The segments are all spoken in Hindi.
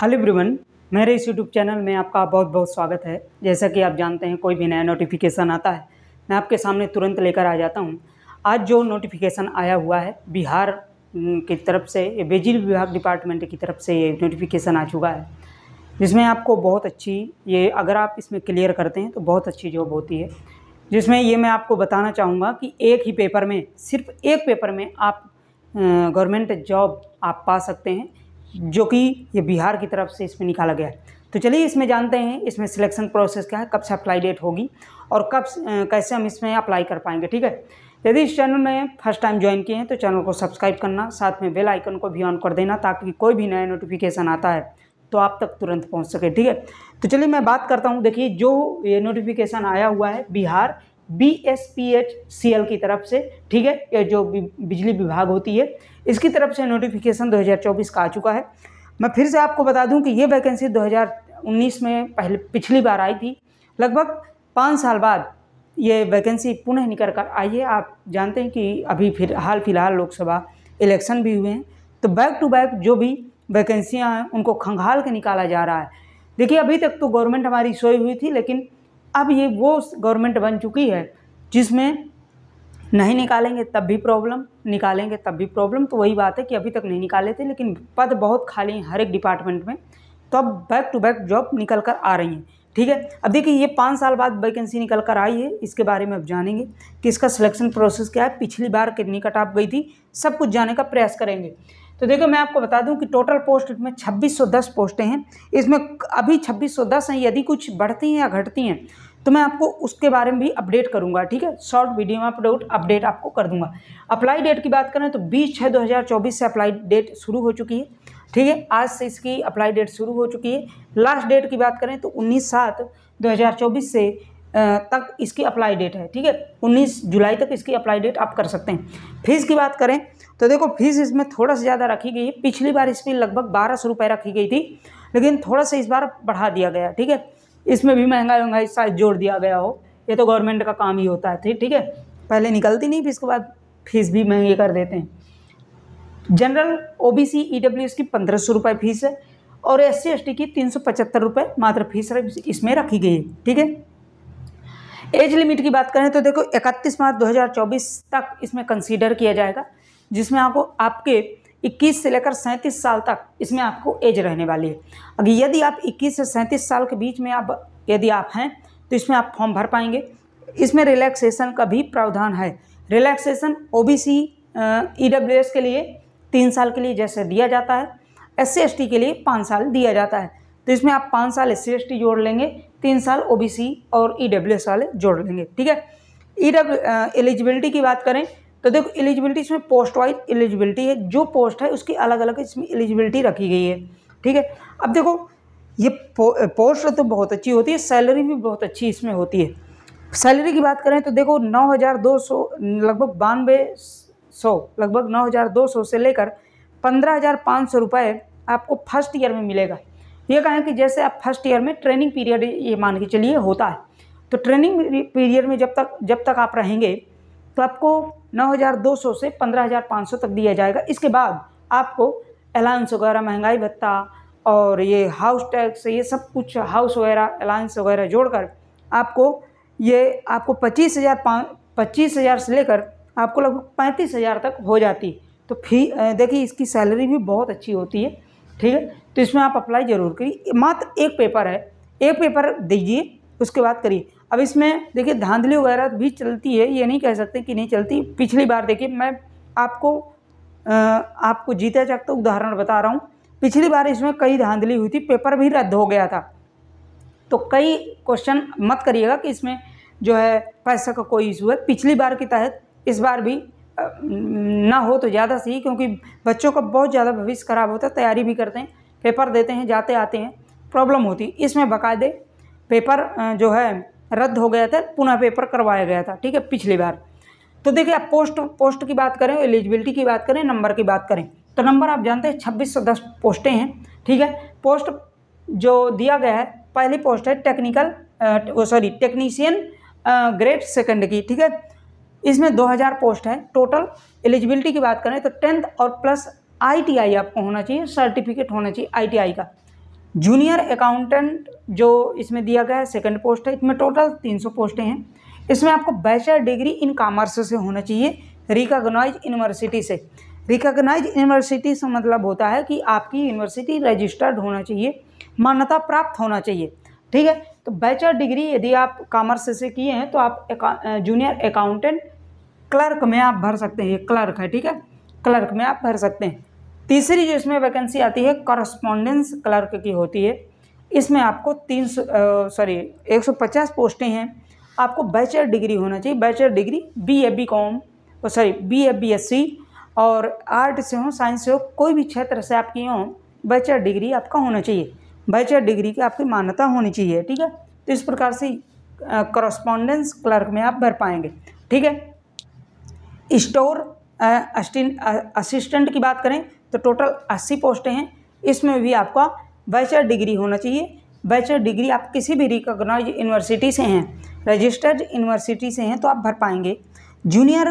हेलो एवरीवन, मेरे इस यूट्यूब चैनल में आपका बहुत बहुत स्वागत है। जैसा कि आप जानते हैं, कोई भी नया नोटिफिकेशन आता है मैं आपके सामने तुरंत लेकर आ जाता हूं। आज जो नोटिफिकेशन आया हुआ है बिहार की तरफ से, ये बिजली विभाग डिपार्टमेंट की तरफ से ये नोटिफिकेशन आ चुका है, जिसमें आपको बहुत अच्छी, ये अगर आप इसमें क्लियर करते हैं तो बहुत अच्छी जॉब होती है। जिसमें ये मैं आपको बताना चाहूँगा कि एक ही पेपर में, सिर्फ एक पेपर में आप गवर्नमेंट जॉब आप पा सकते हैं, जो कि ये बिहार की तरफ से इसमें निकाला गया है। तो चलिए इसमें जानते हैं इसमें सिलेक्शन प्रोसेस क्या है, कब से अप्लाई डेट होगी और कब कैसे हम इसमें अप्लाई कर पाएंगे। ठीक है, यदि इस चैनल में फर्स्ट टाइम ज्वाइन किए हैं तो चैनल को सब्सक्राइब करना, साथ में बेल आइकन को भी ऑन कर देना, ताकि कोई भी नया नोटिफिकेशन आता है तो आप तक तुरंत पहुंच सके। ठीक है, तो चलिए मैं बात करता हूं। देखिए, जो ये नोटिफिकेशन आया हुआ है बिहार BSPHCL की तरफ से, ठीक है, ये जो बिजली विभाग होती है इसकी तरफ से नोटिफिकेशन 2024 का आ चुका है। मैं फिर से आपको बता दूं कि ये वैकेंसी 2019 में पिछली बार आई थी। लगभग 5 साल बाद ये वैकेंसी पुनः निकल कर आई है। आप जानते हैं कि अभी हाल फिलहाल लोकसभा इलेक्शन भी हुए हैं, तो बैक टू बैक जो भी वैकेंसियाँ हैं उनको खंगाल के निकाला जा रहा है। देखिए, अभी तक तो गवर्नमेंट हमारी सोई हुई थी, लेकिन अब ये वो गवर्नमेंट बन चुकी है जिसमें नहीं निकालेंगे तब भी प्रॉब्लम, निकालेंगे तब भी प्रॉब्लम। तो वही बात है कि अभी तक नहीं निकाले थे, लेकिन पद बहुत खाली हैं हर एक डिपार्टमेंट में, तो अब बैक टू बैक जॉब निकल कर आ रही हैं। ठीक है, अब देखिए ये 5 साल बाद वैकेंसी निकल कर आई है, इसके बारे में अब जानेंगे कि इसका सिलेक्शन प्रोसेस क्या है, पिछली बार कितनी कट ऑफ गई थी, सब कुछ जानने का प्रयास करेंगे। तो देखो, मैं आपको बता दूं कि टोटल पोस्ट में 2610 पोस्टें हैं। इसमें अभी 2610 हैं, यदि कुछ बढ़ती हैं या घटती हैं तो मैं आपको उसके बारे में भी अपडेट करूंगा। ठीक है, शॉर्ट वीडियो में अपडेट आपको कर दूंगा। अप्लाई डेट की बात करें तो 20/6/2024 से अप्लाई डेट शुरू हो चुकी है। ठीक है, आज से इसकी अप्लाई डेट शुरू हो चुकी है। लास्ट डेट की बात करें तो 19/7/2024 से तक इसकी अप्लाई डेट है। ठीक है, 19 जुलाई तक इसकी अप्लाई डेट आप कर सकते हैं। फीस की बात करें तो देखो, फीस इसमें थोड़ा सा ज़्यादा रखी गई है। पिछली बार इसमें लगभग 1200 रुपये रखी गई थी, लेकिन थोड़ा सा इस बार बढ़ा दिया गया। ठीक है, इसमें भी महंगाई शायद जोड़ दिया गया हो, ये तो गवर्नमेंट का काम ही होता है। ठीक है, पहले निकलती नहीं फीस, के बाद फीस भी महंगी कर देते हैं। जनरल OBC EWS की 1500 रुपये फीस है और SC ST की 375 रुपये मात्र फीस इसमें रखी गई है। ठीक है, एज लिमिट की बात करें तो देखो 31 मार्च 2024 तक इसमें कंसीडर किया जाएगा, जिसमें आपको आपके 21 से लेकर 37 साल तक इसमें आपको एज रहने वाली है। अगर यदि आप 21 से 37 साल के बीच में यदि आप हैं तो इसमें आप फॉर्म भर पाएंगे। इसमें रिलैक्सेशन का भी प्रावधान है। रिलैक्सेशन OBC EWS के लिए 3 साल के लिए जैसे दिया जाता है, SC ST के लिए 5 साल दिया जाता है। तो इसमें आप 5 साल SC ST जोड़ लेंगे, 3 साल OBC और EWS वाले जोड़ लेंगे। ठीक है, एलिजिबिलिटी की बात करें तो देखो, एलिजिबिलिटी इसमें पोस्ट वाइज एलिजिबिलिटी है, जो पोस्ट है उसकी अलग अलग इसमें एलिजिबिलिटी रखी गई है। ठीक है, अब देखो ये पोस्ट तो बहुत अच्छी होती है, सैलरी भी बहुत अच्छी इसमें होती है। सैलरी की बात करें तो देखो 9200 लगभग 9200 लगभग 9200 से लेकर 15,500 रुपये आपको फर्स्ट ईयर में मिलेगा। ये कहें कि जैसे आप फर्स्ट ईयर में ट्रेनिंग पीरियड ये मान के चलिए होता है, तो ट्रेनिंग पीरियड में जब तक आप रहेंगे तो आपको 9200 से 15,500 तक दिया जाएगा। इसके बाद आपको अलाउंस वगैरह, महंगाई भत्ता और ये हाउस टैक्स, ये सब कुछ हाउस वगैरह अलाउंस वगैरह जोड़कर आपको 25,000 से लेकर आपको लगभग 35,000 तक हो जाती। तो देखिए इसकी सैलरी भी बहुत अच्छी होती है। ठीक है, तो इसमें आप अप्लाई जरूर करिए। मात्र एक पेपर है, एक पेपर दीजिए, उसके बाद करिए। अब इसमें देखिए धांधली वगैरह भी चलती है, ये नहीं कह सकते कि नहीं चलती। पिछली बार देखिए, मैं आपको जीता जागता उदाहरण बता रहा हूँ। पिछली बार इसमें कई धांधली हुई थी, पेपर भी रद्द हो गया था। तो कई क्वेश्चन मत करिएगा कि इसमें जो है पैसा का कोई इशू है। पिछली बार की तहत इस बार भी ना हो तो ज़्यादा सही, क्योंकि बच्चों का बहुत ज़्यादा भविष्य खराब होता है। तैयारी भी करते हैं, पेपर देते हैं, जाते आते हैं, प्रॉब्लम होती है। इसमें बाकायदे पेपर जो है रद्द हो गया था, पुनः पेपर करवाया गया था। ठीक है, पिछली बार। तो देखिए, आप पोस्ट की बात करें, एलिजिबिलिटी की बात करें, नंबर की बात करें तो नंबर आप जानते हैं 2610 पोस्टें हैं। ठीक है, पोस्ट जो दिया गया है, पहली पोस्ट है टेक्नीशियन ग्रेड 2 की। ठीक है, इसमें 2000 पोस्ट है टोटल। एलिजिबिलिटी की बात करें तो 10th और प्लस ITI आपको होना चाहिए, सर्टिफिकेट होना चाहिए ITI का। जूनियर अकाउंटेंट जो इसमें दिया गया है सेकंड पोस्ट है, इसमें टोटल 300 पोस्टें हैं। इसमें आपको बैचलर डिग्री इन कॉमर्स से होना चाहिए, रिकॉग्नाइज यूनिवर्सिटी से। रिकॉग्नाइज यूनिवर्सिटी से मतलब होता है कि आपकी यूनिवर्सिटी रजिस्टर्ड होना चाहिए, मान्यता प्राप्त होना चाहिए, ठीक है। तो बैचलर डिग्री यदि आप कॉमर्स से किए हैं तो आप जूनियर अकाउंटेंट क्लर्क में आप भर सकते हैं, ये क्लर्क है, ठीक है, क्लर्क में आप भर सकते हैं। तीसरी जो इसमें वैकेंसी आती है कॉरेस्पॉन्डेंस क्लर्क की होती है। इसमें आपको 150 पोस्टें हैं। आपको बैचलर डिग्री होना चाहिए, बैचलर डिग्री BSc और आर्ट से हो, साइंस से हो, कोई भी क्षेत्र से आप किए हों, बैचलर डिग्री आपका होना चाहिए, बैचलर डिग्री की आपकी मान्यता होनी चाहिए, ठीक है। तो इस प्रकार से कॉरेस्पॉन्डेंस क्लर्क में आप भर पाएंगे, ठीक है। स्टोर असिस्टेंट की बात करें तो टोटल 80 पोस्टें हैं। इसमें भी आपका बैचलर डिग्री होना चाहिए। बैचलर डिग्री आप किसी भी रिकॉग्नाइज यूनिवर्सिटी से हैं, रजिस्टर्ड यूनिवर्सिटी से हैं तो आप भर पाएंगे। जूनियर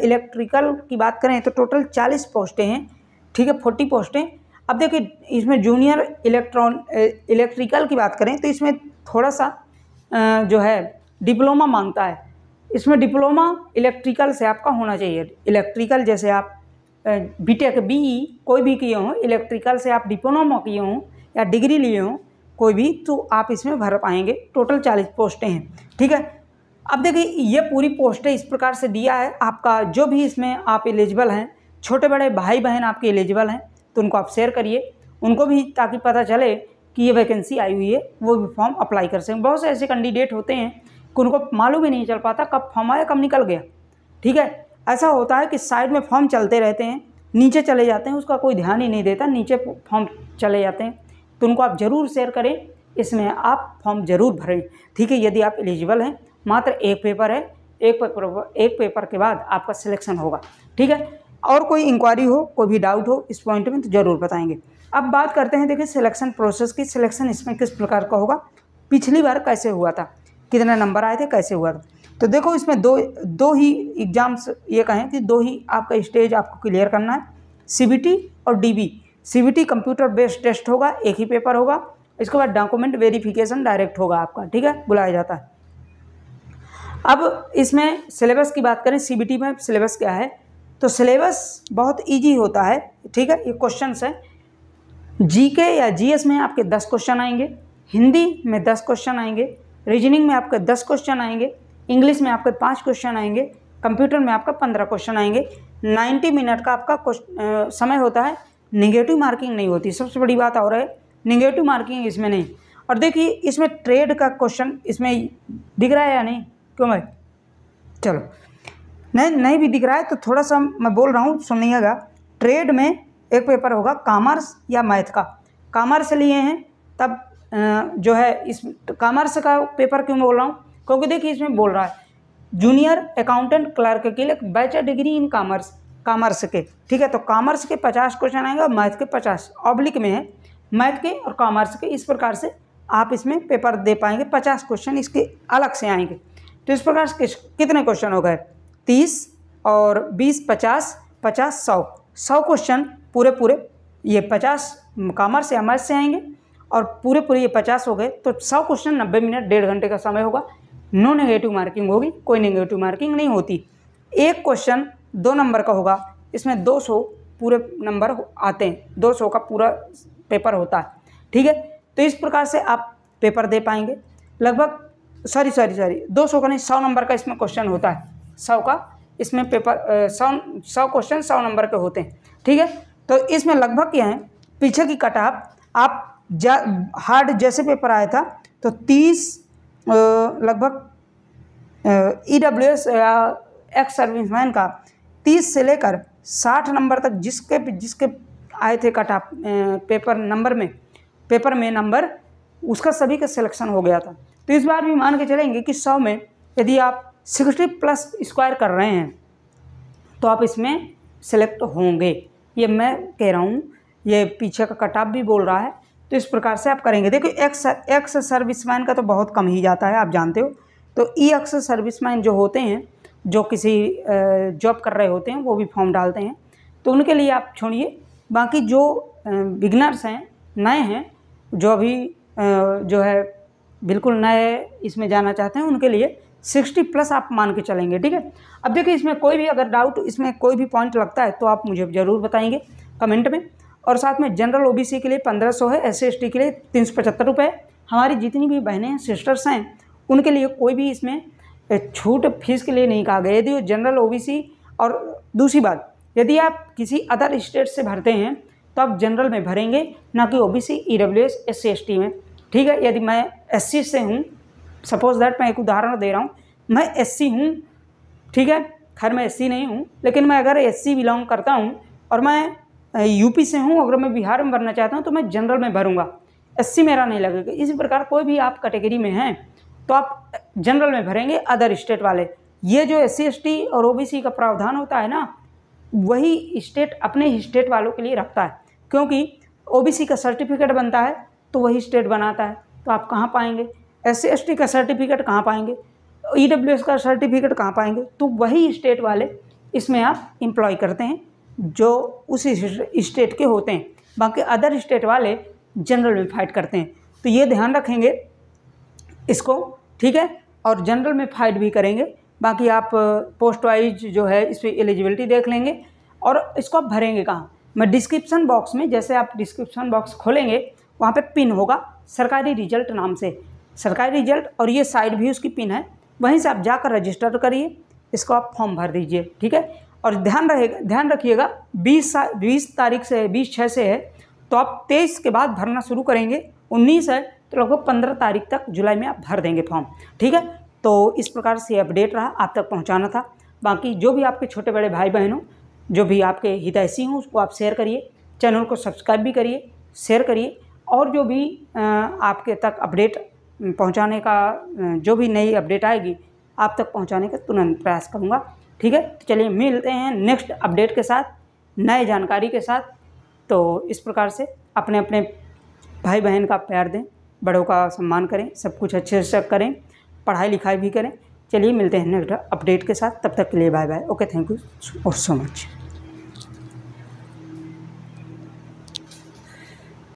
इलेक्ट्रिकल की बात करें तो टोटल 40 पोस्टें हैं, ठीक है, 40 पोस्टें। अब देखिए इसमें जूनियर इलेक्ट्रिकल की बात करें तो इसमें थोड़ा सा जो है डिप्लोमा मांगता है। इसमें डिप्लोमा इलेक्ट्रिकल से आपका होना चाहिए। इलेक्ट्रिकल जैसे आप बीटेक BE कोई भी किए हों, इलेक्ट्रिकल से आप डिप्लोमा किए हों या डिग्री लिए हों कोई भी, तो आप इसमें भर पाएंगे। टोटल 40 पोस्टें हैं, ठीक है। अब देखिए ये पूरी पोस्टें इस प्रकार से दिया है। आपका जो भी इसमें आप एलिजिबल हैं, छोटे बड़े भाई बहन आपके एलिजिबल हैं तो उनको आप शेयर करिए, उनको भी, ताकि पता चले कि ये वैकेंसी आई हुई है, वो भी फॉर्म अप्लाई कर सकें। बहुत से ऐसे कैंडिडेट होते हैं कि उनको मालूम ही नहीं चल पाता कब फॉर्म आया कब निकल गया, ठीक है। ऐसा होता है कि साइड में फॉर्म चलते रहते हैं, नीचे चले जाते हैं, उसका कोई ध्यान ही नहीं देता, नीचे फॉर्म चले जाते हैं। तो उनको आप ज़रूर शेयर करें, इसमें आप फॉर्म ज़रूर भरें, ठीक है। यदि आप एलिजिबल हैं, मात्र एक पेपर है, एक पेपर के बाद आपका सिलेक्शन होगा, ठीक है। और कोई इंक्वायरी हो, कोई भी डाउट हो इस पॉइंट में तो ज़रूर बताएंगे। अब बात करते हैं, देखिए सिलेक्शन प्रोसेस की। सिलेक्शन इसमें किस प्रकार का होगा, पिछली बार कैसे हुआ था, कितने नंबर आए थे, कैसे हुआ था। तो देखो इसमें दो ही एग्जाम्स, ये कहें कि दो ही आपका स्टेज आपको क्लियर करना है, CBT और DB। CBT computer based test होगा, एक ही पेपर होगा। इसके बाद डॉक्यूमेंट वेरिफिकेशन डायरेक्ट होगा आपका, ठीक है, बुलाया जाता है। अब इसमें सिलेबस की बात करें, CBT में सिलेबस क्या है, तो सिलेबस बहुत ईजी होता है, ठीक है। ये क्वेश्चंस है, GK या GS में आपके 10 क्वेश्चन आएंगे, हिंदी में 10 क्वेश्चन आएंगे, रीजनिंग में आपके 10 क्वेश्चन आएंगे, इंग्लिश में आपके 5 क्वेश्चन आएंगे, कंप्यूटर में आपका 15 क्वेश्चन आएंगे। 90 मिनट का आपका समय होता है, निगेटिव मार्किंग नहीं होती। सबसे बड़ी बात और है, निगेटिव मार्किंग इसमें नहीं। और देखिए इसमें ट्रेड का क्वेश्चन इसमें दिख रहा है या नहीं, क्यों भाई, चलो नहीं भी दिख रहा है तो थोड़ा सा मैं बोल रहा हूँ, सुनिएगा। ट्रेड में एक पेपर होगा कॉमर्स या मैथ का, कॉमर्स लिए हैं तब जो है इस कॉमर्स का पेपर क्यों बोल रहा हूँ, क्योंकि देखिए इसमें बोल रहा है जूनियर अकाउंटेंट क्लर्क के लिए बैचलर डिग्री इन कॉमर्स के, ठीक है। तो कॉमर्स के 50 क्वेश्चन आएंगे और मैथ के 50, ऑब्लिक में है मैथ के और कॉमर्स के। इस प्रकार से आप इसमें पेपर दे पाएंगे, 50 क्वेश्चन इसके अलग से आएंगे। तो इस प्रकार से कितने क्वेश्चन हो गए, 30 और 20, 50, 50, 100 क्वेश्चन पूरे ये 50 कॉमर्स या मैथ से आएंगे और पूरे ये 50 हो गए। तो 100 क्वेश्चन 90 मिनट, 1.5 घंटे का समय होगा। नो नेगेटिव मार्किंग होगी, कोई नेगेटिव मार्किंग नहीं होती। एक क्वेश्चन 2 नंबर का होगा, इसमें 200 पूरे नंबर आते हैं, 200 का पूरा पेपर होता है, ठीक है। तो इस प्रकार से आप पेपर दे पाएंगे। लगभग सॉरी 200 का नहीं, 100 नंबर का इसमें क्वेश्चन होता है, 100 का इसमें पेपर 100 क्वेश्चन 100 नंबर के होते हैं, ठीक है। तो इसमें लगभग क्या है, पीछे की कटऑफ आप हार्ड जैसे पेपर आया था तो 30 लगभग EWS या एक्स सर्विसमैन का 30 से लेकर 60 नंबर तक जिसके आए थे कटऑफ पेपर में नंबर, उसका सभी का सिलेक्शन हो गया था। तो इस बार भी मान के चलेंगे कि 100 में यदि आप 60+ स्क्वायर कर रहे हैं तो आप इसमें सेलेक्ट होंगे, ये मैं कह रहा हूँ, ये पीछे का कटऑफ भी बोल रहा है। तो इस प्रकार से आप करेंगे। देखो एक्स सर्विसमैन का तो बहुत कम ही जाता है, आप जानते हो। तो एक्स सर्विसमैन जो होते हैं, जो किसी जॉब कर रहे होते हैं, वो भी फॉर्म डालते हैं, तो उनके लिए आप छोड़िए। बाकी जो बिगनर्स हैं, नए हैं, जो अभी जो है बिल्कुल नए इसमें जाना चाहते हैं उनके लिए 60+ आप मान के चलेंगे, ठीक है। अब देखिए इसमें कोई भी अगर डाउट, इसमें कोई भी पॉइंट लगता है तो आप मुझे ज़रूर बताएंगे कमेंट में। और साथ में जनरल ओबीसी के लिए 1500 है, SC ST के लिए 375 रुपये। हमारी जितनी भी बहनें हैं, सिस्टर्स हैं, उनके लिए कोई भी इसमें छूट फीस के लिए नहीं कहा गया। यदि वो जनरल ओबीसी, और दूसरी बात, यदि आप किसी अदर स्टेट से भरते हैं तो आप जनरल में भरेंगे, ना कि ओबीसी, EWS, SC ST में, ठीक है। यदि मैं SC से हूँ, सपोज दैट मैं एक उदाहरण दे रहा हूँ, मैं SC हूँ, ठीक है। खैर मैं SC नहीं हूँ, लेकिन मैं अगर SC बिलोंग करता हूँ और मैं यूपी से हूँ, अगर मैं बिहार में भरना चाहता हूँ तो मैं जनरल में भरूँगा, SC मेरा नहीं लगेगा। इसी प्रकार कोई भी आप कैटेगरी में हैं तो आप जनरल में भरेंगे, अदर स्टेट वाले। ये जो SC ST और OBC का प्रावधान होता है ना, वही स्टेट अपने स्टेट वालों के लिए रखता है, क्योंकि OBC का सर्टिफिकेट बनता है तो वही स्टेट बनाता है। तो आप कहाँ पाएंगे? SC ST का सर्टिफिकेट कहाँ पाएंगे? EWS का सर्टिफिकेट कहाँ पाएंगे? तो वही स्टेट वाले इसमें आप एम्प्लॉय करते हैं जो उस स्टेट के होते हैं। बाकी अदर स्टेट वाले जनरल में फाइट करते हैं। तो ये ध्यान रखेंगे इसको, ठीक है। और जनरल में फाइट भी करेंगे। बाकी आप पोस्ट वाइज जो है इस पर एलिजिबिलिटी देख लेंगे और इसको आप भरेंगे कहाँ। मैं डिस्क्रिप्शन बॉक्स में, जैसे आप डिस्क्रिप्शन बॉक्स खोलेंगे वहाँ पे पिन होगा सरकारी रिजल्ट नाम से, सरकारी रिजल्ट, और ये साइड भी उसकी पिन है, वहीं से आप जाकर रजिस्टर करिए, इसको आप फॉर्म भर दीजिए, ठीक है। और ध्यान रखिएगा 20 तारीख से है, 20/6 से है, तो आप 23 के बाद भरना शुरू करेंगे। 19 है तो लगभग 15 तारीख तक जुलाई में आप भर देंगे फॉर्म, ठीक है। तो इस प्रकार से अपडेट रहा, आप तक पहुंचाना था। बाकी जो भी आपके छोटे बड़े भाई बहनों, जो भी आपके हितैषी हों, उसको आप शेयर करिए, चैनल को सब्सक्राइब भी करिए, शेयर करिए, और जो भी आपके तक अपडेट पहुंचाने का, जो भी नई अपडेट आएगी आप तक पहुंचाने का तुरंत प्रयास करूंगा, ठीक है। तो चलिए मिलते हैं नेक्स्ट अपडेट के साथ, नए जानकारी के साथ। तो इस प्रकार से अपने अपने भाई बहन का प्यार दें, बड़ों का सम्मान करें, सब कुछ अच्छे से करें, पढ़ाई लिखाई भी करें। चलिए मिलते हैं नेक्स्ट अपडेट के साथ, तब तक के लिए bye bye. Okay, thank you so much.